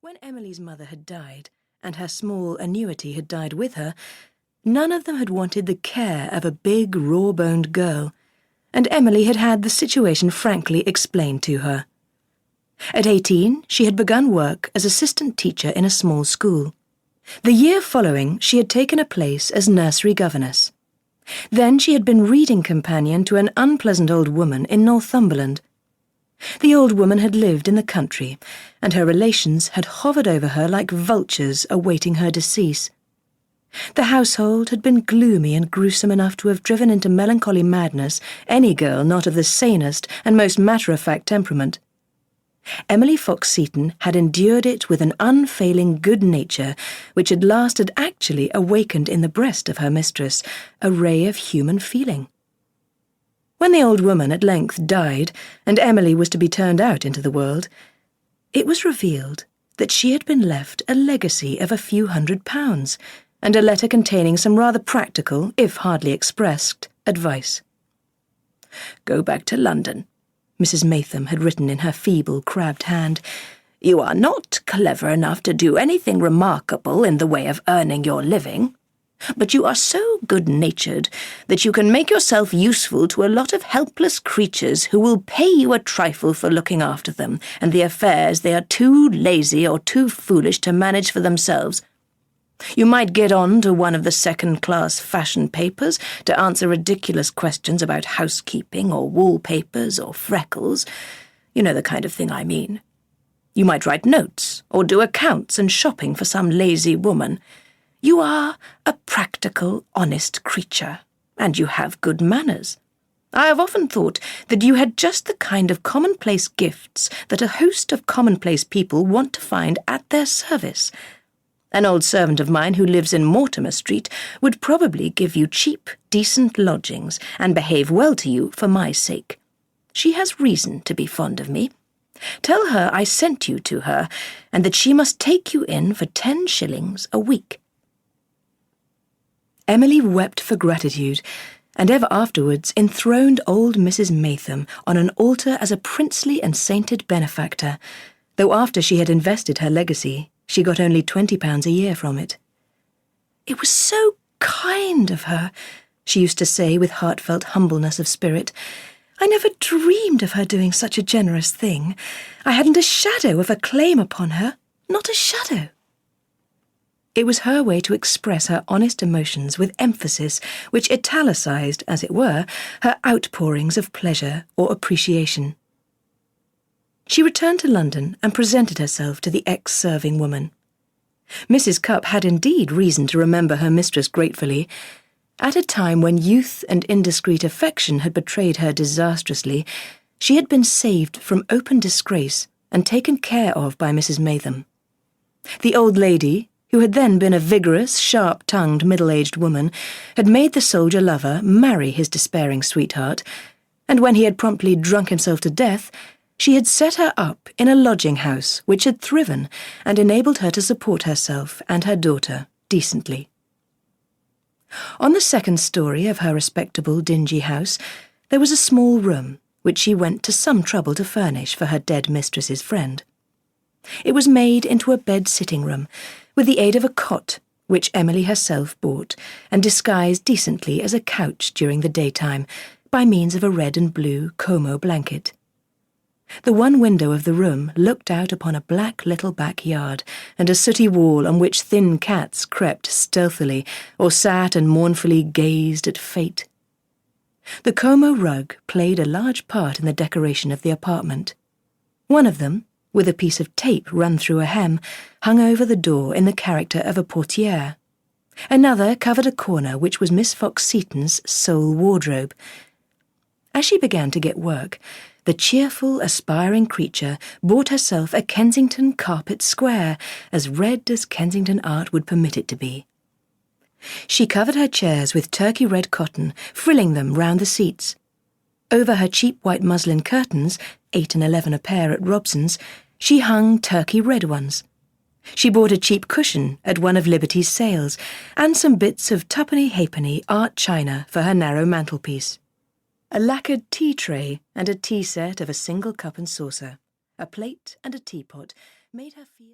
When Emily's mother had died, and her small annuity had died with her, none of them had wanted the care of a big, raw-boned girl, and Emily had had the situation frankly explained to her. At 18, she had begun work as assistant teacher in a small school. The year following, she had taken a place as nursery governess. Then she had been reading companion to an unpleasant old woman in Northumberland. The old woman had lived in the country, and her relations had hovered over her like vultures awaiting her decease. The household had been gloomy and gruesome enough to have driven into melancholy madness any girl not of the sanest and most matter-of-fact temperament. Emily Fox-Seton had endured it with an unfailing good nature which at last had actually awakened in the breast of her mistress a ray of human feeling. When the old woman at length died, and Emily was to be turned out into the world, it was revealed that she had been left a legacy of a few £100, and a letter containing some rather practical, if hardly expressed, advice. "Go back to London," Mrs. Maytham had written in her feeble, crabbed hand. "You are not clever enough to do anything remarkable in the way of earning your living, but you are so good-natured that you can make yourself useful to a lot of helpless creatures who will pay you a trifle for looking after them, and the affairs they are too lazy or too foolish to manage for themselves. You might get on to one of the second-class fashion papers to answer ridiculous questions about housekeeping or wallpapers or freckles. You know the kind of thing I mean. You might write notes or do accounts and shopping for some lazy woman. You are a practical, honest creature, and you have good manners. I have often thought that you had just the kind of commonplace gifts that a host of commonplace people want to find at their service. An old servant of mine who lives in Mortimer Street would probably give you cheap, decent lodgings and behave well to you for my sake. She has reason to be fond of me. Tell her I sent you to her, and that she must take you in for 10 shillings a week." Emily wept for gratitude, and ever afterwards enthroned old Mrs. Maytham on an altar as a princely and sainted benefactor, though after she had invested her legacy, she got only £20 a year from it. "It was so kind of her," she used to say with heartfelt humbleness of spirit. "I never dreamed of her doing such a generous thing. I hadn't a shadow of a claim upon her, not a shadow." It was her way to express her honest emotions with emphasis which italicised, as it were, her outpourings of pleasure or appreciation. She returned to London and presented herself to the ex-serving woman. Mrs. Cupp had indeed reason to remember her mistress gratefully. At a time when youth and indiscreet affection had betrayed her disastrously, she had been saved from open disgrace and taken care of by Mrs. Maytham. The old lady, who had then been a vigorous, sharp-tongued, middle-aged woman, had made the soldier lover marry his despairing sweetheart, and when he had promptly drunk himself to death, she had set her up in a lodging-house which had thriven and enabled her to support herself and her daughter decently. On the second story of her respectable, dingy house, there was a small room which she went to some trouble to furnish for her dead mistress's friend. It was made into a bed-sitting-room, with the aid of a cot, which Emily herself bought, and disguised decently as a couch during the daytime, by means of a red and blue Como blanket. The one window of the room looked out upon a black little backyard, and a sooty wall on which thin cats crept stealthily, or sat and mournfully gazed at fate. The Como rug played a large part in the decoration of the apartment. One of them, with a piece of tape run through a hem, hung over the door in the character of a portière. Another covered a corner which was Miss Fox-Seton's sole wardrobe. As she began to get work, the cheerful, aspiring creature bought herself a Kensington carpet square, as red as Kensington art would permit it to be. She covered her chairs with turkey-red cotton, frilling them round the seats. Over her cheap white muslin curtains, 8 and 11 a pair at Robson's, she hung turkey-red ones. She bought a cheap cushion at one of Liberty's sales, and some bits of twopenny-halfpenny art china for her narrow mantelpiece. A lacquered tea-tray and a tea set of a single cup and saucer, a plate and a teapot, made her feel...